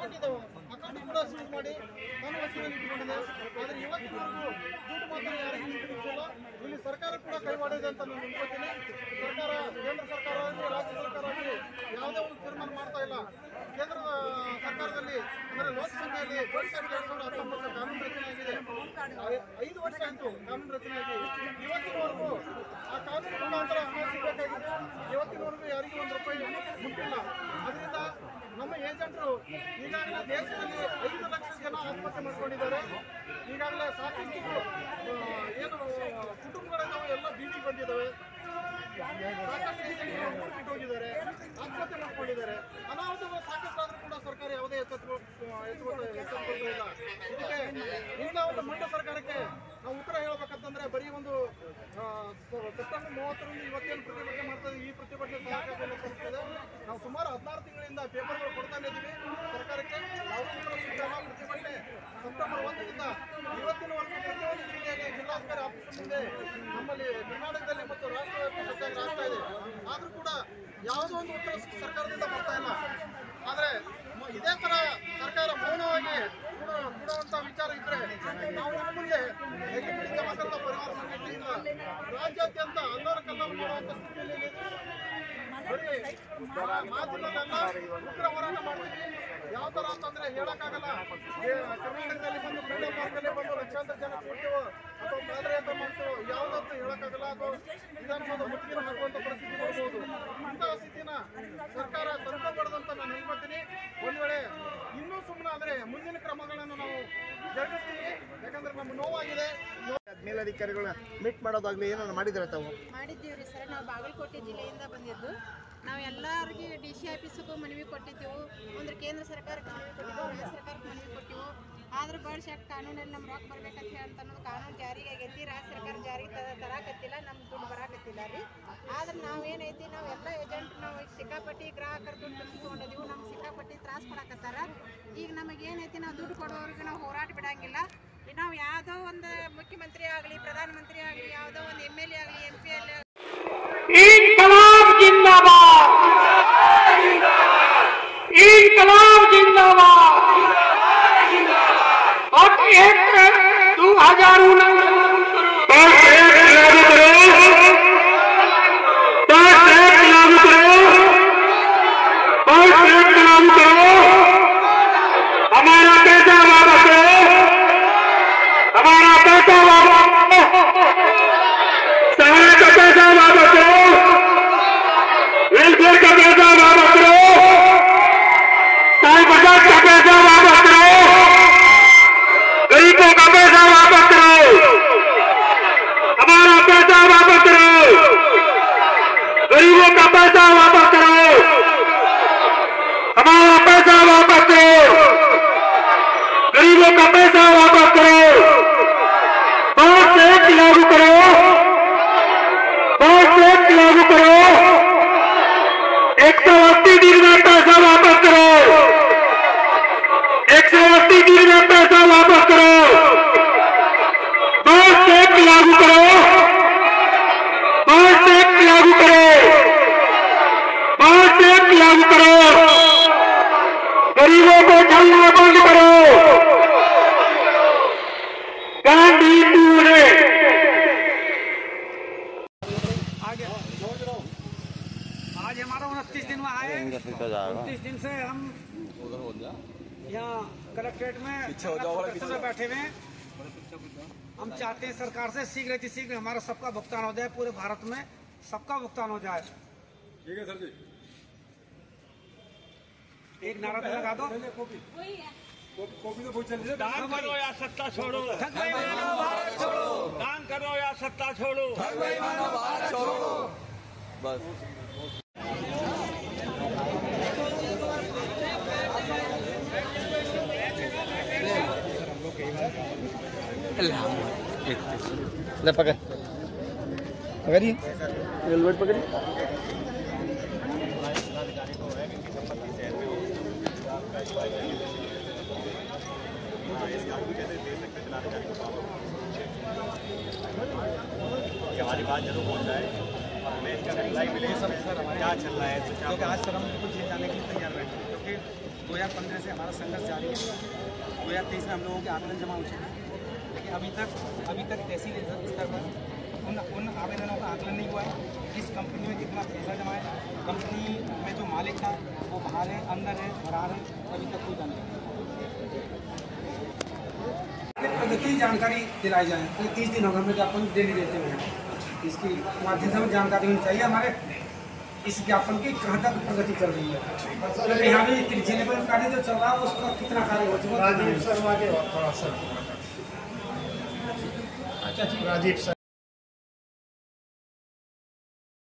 ಕೊಟ್ಟಿದ್ದೆವು account ಕೂಡ seize ಮಾಡಿ ತನ್ನ ವಶದಲ್ಲಿ ಇಟ್ಟುಕೊಂಡಿದೆ. ಆದರೆ ಇವತ್ತಿನವರೆಗೂ ದುಡ್ಡು ಮಾತ್ರ ಯಾರಿಗೂ ಹಿಂತಿರುಗಿಸಿಲ್ಲ. ಇಲ್ಲಿ ಸರ್ಕಾರ ಕೂಡ ಕೈವಾಡಿದೆ ಅಂತ ನಾನು ಅನ್ಕೋತೀನಿ. ಸರ್ಕಾರ ಕೇಂದ್ರ ಸರ್ಕಾರ ಆಗಲಿ ರಾಜ್ಯ ಸರ್ಕಾರ ಆಗಲಿ ಯಾವುದೇ ಒಂದು ತೀರ್ಮಾನ ಮಾಡ್ತಾ ಇಲ್ಲ. ಕೇಂದ್ರದ ಸರ್ಕಾರದಲ್ಲಿ ಅಂದರೆ ಲೋಕಸಭೆಯಲ್ಲಿ 2019 ಕಾನೂನು ರಚನೆ ಆಗಿದೆ. 5 ವರ್ಷ ಆಯಿತು ಕಾನೂನು ರಚನೆಯಾಗಿ. ಇವತ್ತಿನವರೆಗೂ ಆ ಕಾನೂನು ಮುಖಾಂತರ ಹಣ ಸಿಗಬೇಕಾಗಿದೆ. ಇವತ್ತಿನವರೆಗೂ ಯಾರಿಗೂ ₹1 ಮುಟ್ಟಿಲ್ಲ. ಅದರಿಂದ ನಮ್ಮ ಏಜೆಂಟರು ಈಗಾಗಲೇ ದೇಶದಲ್ಲಿ 5 ಲಕ್ಷ ಜನ ಆತ್ಮಹತ್ಯೆ ಮಾಡ್ಕೊಂಡಿದ್ದಾರೆ. ಈಗಾಗಲೇ ಸಾಕಷ್ಟು ಏನು ಕುಟುಂಬಗಳಿದ್ದಾವೆ ಎಲ್ಲ ಬೀದಿಗೆ ಬಂದಿದ್ದಾವೆ. ಸಾಕಷ್ಟು ಏಜೆಂಟರು ಬಿಟ್ಟು ಹೋಗಿದ್ದಾರೆ, ಆತ್ಮಹತ್ಯೆ ಮಾಡ್ಕೊಂಡಿದ್ದಾರೆ. ಅನಾಹುತಗಳು ಸಾಕಷ್ಟು ಆದರೂ ಕೂಡ ಸರ್ಕಾರ ಯಾವುದೇ ಎಚ್ಚೆತ್ತುಕೊಳ್ತಾ ಇಲ್ಲ. ಇದಕ್ಕೆ ಇಂಥ ಒಂದು ಮಂಡ್ಯ ಸರ್ಕಾರಕ್ಕೆ ನಾವು ಉತ್ತರ ಹೇಳ್ಬೇಕಂತಂದ್ರೆ ಬರೀ ಒಂದು ಸೆಪ್ಟೆಂಬರ್ 30ರಂದು ಇವತ್ತೇನು ಪ್ರತಿಭಟನೆ ಮಾಡ್ತಾ ಈ ಪ್ರತಿಭಟನೆ ಸಹಕಾರದಲ್ಲಿ ತಲುಪ್ತದೆ. ನಾವು ಸುಮಾರು 16 ತಿಂಗಳಿಂದ ಪೇಪರ್ಗಳು ಕೊಡ್ತಾನೆ ಇದ್ದೀವಿ ಸರ್ಕಾರಕ್ಕೆ. ನಾವು ಪ್ರತಿಭಟನೆ ಸೆಪ್ಟೆಂಬರ್ 1ರಿಂದ ಇವತ್ತಿನವರೆಗೂ ಪ್ರತಿಯೊಂದು ಜಿಲ್ಲೆಯಲ್ಲಿ ಜಿಲ್ಲಾಧಿಕಾರಿ ಆಫೀಸ್ ಮುಂದೆ ನಮ್ಮಲ್ಲಿ ಕರ್ನಾಟಕದಲ್ಲಿ ಮತ್ತು ರಾಷ್ಟ್ರವ್ಯಾಪಿ ಸತ್ಯಾಗ್ರಹ ಆಗ್ತಾ ಇದೆ. ಆದರೂ ಕೂಡ ಯಾವುದೋ ಒಂದು ಉತ್ತರ ಸರ್ಕಾರದಿಂದ ಬರ್ತಾ ಇಲ್ಲ. ಆದರೆ ಇದೇ ತರ ಸರ್ಕಾರ ಮೌನವಾಗಿ ಕೊಡುವಂತ ವಿಚಾರ ಇದ್ರೆ ನಾವು ನಮ್ಮ ಮುಂದೆ ಏಕಪೀಠ ಜಮಾತದ ಪರಿವಾರ ಸಂಘಟನೆಯಿಂದ ರಾಜ್ಯಾದ್ಯಂತ ಅಲ್ಲೋಲ ಕಲ್ಲೋಲ ಮಾಡುವಂತ ಸ್ಥಿತಿಯಲ್ಲಿ ಮಾತಿನಲ್ಲೆಲ್ಲ ಉಗ್ರ ಹೋರಾಟ ಮಾಡ್ತೀವಿ. ಯಾವ ತರ ಅಂತಂದ್ರೆ ಹೇಳಕ್ಕಾಗಲ್ಲ. ಕರ್ನಾಟಕದಲ್ಲಿ ಬಂದು ಫ್ರೀಡಂ ಪಾರ್ಕಲ್ಲಿ ಬಂದು ಲಕ್ಷಾಂತರ ಜನ ಕೂಡ್ತೇವೋ ಅಥವಾ ಪಾದಯಾತ್ರೆ ಮಾಡ್ತೇವೋ ಯಾವುದಂತ ಹೇಳಕ್ಕಾಗಲ್ಲ. ಅಥವಾ ವಿಧಾನಸೌಧ ಮುತ್ತಿಗೆ ಹಾಕುವಂತ ಪರಿಸ್ಥಿತಿ ಬರ್ಬೋದು. ಇಂತಹ ಸ್ಥಿತಿನ ಸರ್ಕಾರ ತಂದ್ಕೊಬಾರ್ದಂತ ನಾನು ಹೇಳ್ಕೊತೀನಿ. ಒಂದ್ ವೇಳೆ ಇನ್ನೂ ಸುಮ್ಮನೆ ಆದ್ರೆ ಮುಂದಿನ ಕ್ರಮಗಳನ್ನು ನಾವು ಜರುಗಿಸ್ತೀವಿ. ಯಾಕಂದ್ರೆ ನಮ್ಗೆ ನೋವಾಗಿದೆ. ಮೇಲಧಿಕಾರಿಗಳನ್ನ ಮೀಟ್ ಮಾಡೋದಾಗ್ಲಿ ಏನಾದ್ರು ಮಾಡಿದ್ರೆ ತಾವು? ಮಾಡಿದ್ದೀವ್ರಿ ಸರ್. ನಾವು ಬಾಗಲಕೋಟೆ ಜಿಲ್ಲೆಯಿಂದ ಬಂದಿದ್ದು. ನಾವು ಎಲ್ಲರಿಗೆ DC ಆಫೀಸಿಗೂ ಮನವಿ ಕೊಟ್ಟಿದ್ದೆವು. ಅಂದ್ರೆ ಕೇಂದ್ರ ಸರ್ಕಾರಕ್ಕೆ ಮನವಿ ಕೊಟ್ಟಿದ್ದೆವು, ರಾಜ್ಯ ಸರ್ಕಾರಕ್ಕೆ ಮನವಿ ಕೊಟ್ಟಿವು. ಆದ್ರೆ ಬರ್ಡ್ಸ್ ಆಕ್ಟ್ ಕಾನೂನಲ್ಲಿ ನಮ್ಮ ರೊಕ್ಕ ಬರ್ಬೇಕಂತ ಹೇಳಿ ಅನ್ನೋದು ಕಾನೂನು ಜಾರಿಗೆ ಆಗೈತಿ. ರಾಜ್ಯ ಸರ್ಕಾರ ಜಾರಿಗೆ ತರಾಕತ್ತಿಲ್ಲ, ನಮ್ಗೆ ದುಡ್ಡು ಬರಾಕತ್ತಿಲ್ಲ ರೀ. ಆದ್ರೆ ನಾವೇನೈತಿ ನಾವೆಲ್ಲ ಏಜೆಂಟ್ ನಾವು ಸಿಕ್ಕಾಪಟ್ಟಿ ಗ್ರಾಹಕರ ದುಡ್ಡು ತುಂಬಿಕೊಂಡಿದ್ದೀವಿ. ನಮ್ಗೆ ಸಿಕ್ಕಾಪಟ್ಟಿ ತ್ರಾಸ ಕೊಡಕತ್ತಾರ. ಈಗ ನಮಗೇನೈತಿ ನಾವು ದುಡ್ಡು ಕೊಡೋರಿಗೆ ನಾವು ಹೋರಾಟ ಬಿಡಂಗಿಲ್ಲ. ನಾವು ಯಾವುದೋ ಒಂದು ಮುಖ್ಯಮಂತ್ರಿ ಆಗಲಿ ಪ್ರಧಾನಮಂತ್ರಿ ಆಗಲಿ ಯಾವುದೋ ಒಂದು MLA ಆಗಲಿ MP ಆಗಲಿ इनकलाब जिंदाबाद, इनकलाब जिंदाबाद। और 2019 हमारा पैसा वापस करो, हमारा पैसा वापस, सहारा का पैसा वापस करो, वेलफेयर का पैसा वापस करो, साई बचत का पैसा वापस करो, गरीबों का पैसा वापस करो, हमारा पैसा वापस करो, गरीबों का पैसा वापस करो, हमारा पैसा वापस करो, गरीबों का पैसा वापस करो, बहुत टैक्स लागू करो, बहुत टैक्स लागू करो, 180 दिन में पैसा वापस करो, 180 दिन में पैसा वापस करो, बहुत टैक्स लागू करो, बहुत टैक्स लागू करो, बहुत टैक्स लागू करो, गरीबों को छलना बंद करो। गांधी पूरे आज हमारा 29 दिन में आए। 29 दिन से हम यहाँ कलेक्ट्रेट में बैठे हुए हैं। हम चाहते हैं सरकार से शीघ्र शीघ्र हमारा सबका भुगतान हो जाए, पूरे भारत में सबका भुगतान हो जाए। ठीक है सर जी, एक नारा तो लगा दो। कॉपी तो पूछ लीजिए। दान करो या सत्ता छोड़ो, ठग बेईमानो भारत छोड़ो, दान करो या सत्ता छोड़ो, ठग बेईमानो भारत छोड़ो। बस ले पकड़ पकड़िए, हेलमेट पकड़िए। हमारी बात जरूर पहुंच जाए और हमें इसका रिप्लाई मिले क्या चल रहा है। क्योंकि आज सर हम बिल्कुल चीज जानने के लिए तैयार बैठे, क्योंकि 2015 से हमारा संघर्ष जारी है। 2023 में हम लोगों के आवेदन जमा हो चुके हैं, लेकिन अभी तक तहसील स्तर पर उन आवेदनों का आकलन नहीं हुआ है। इस कंपनी में कितना पैसा जमा है, कंपनी में जो मालिक था वो बाहर है, अंदर है, फरार है, अभी तक कोई जानकारी प्रगति जानकारी दिलाई जाए। 30 दिन होगा हमें ज्ञापन डेली देते हुए, इसकी माध्यम से हमें जानकारी होनी चाहिए हमारे इस ज्ञापन की कहाँ तक प्रगति चल रही है। तो यहाँ भी जिले पर कार्य जो चल रहा है उसका कितना कार्य हो चुका है। राजीव शर्मा के थोड़ा सा